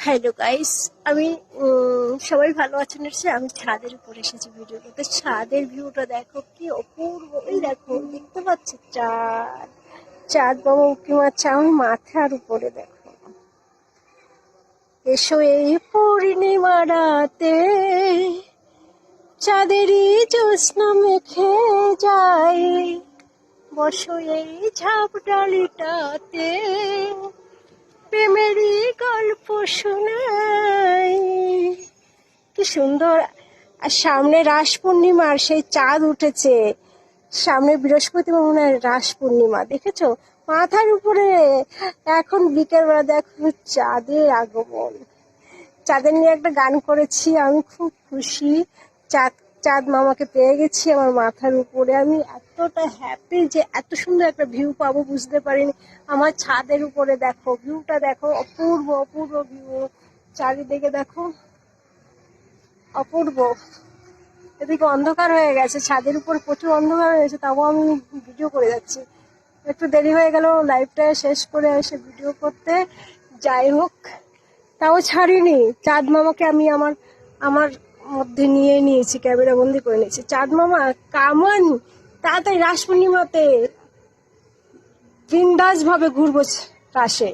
Hello guys, আমি সবাই ভালো আছেন? আমি ছাদের উপর এসেছি ভিডিও করতে। ছাদের ভিউটা দেখো কি অপূর্ব। এই দেখো, দেখতে পাচ্ছ চাঁদ? চাঁদ বাবা উঁকি মারছে আমার মাথার উপরে। দেখো, এসো এই পূর্ণিমা রাতে চাঁদেরই জ্যোৎস্না মেখে যায়, বসো এই ঝাপডালিটাতে প্রেমেরই গল্প শোনাই। কি সুন্দর! আর সামনে রাস পূর্ণিমার সেই চাঁদ উঠেছে। সামনে বৃহস্পতিবার মনে হয় রাস পূর্ণিমা, দেখেছো? মাথার উপরে এখন বিকেলবেলা দেখো চাঁদের আগমন। চাঁদের নিয়ে একটা গান করেছি, আমি খুব খুশি। চাঁদ চাঁদ মামাকে পেয়ে গেছি আমার মাথার উপরে। আমি এতটা হ্যাপি যে এত সুন্দর একটা ভিউ পাবো বুঝতে পারিনি। আমার ছাদের উপরে দেখো, ভিউটা দেখো, অপূর্ব অপূর্ব ভিউ। চারিদিকে দেখো, অপূর্ব। এদিকে অন্ধকার হয়ে গেছে, ছাদের উপর প্রচুর অন্ধকার হয়ে গেছে, তাও আমি ভিডিও করে যাচ্ছি। একটু দেরি হয়ে গেল লাইভটা শেষ করে এসে ভিডিও করতে। যাই হোক, তাও ছাড়িনি। চাঁদ মামাকে আমি আমার আমার মধ্যে নিয়ে নিয়েছি, ক্যামেরা বন্দি করে নিয়েছি। চাঁদ মামা কামান, তাড়াতাড়ি রাস পূর্ণিমাতে বিন্দাস ভাবে ঘুরবো রাসে।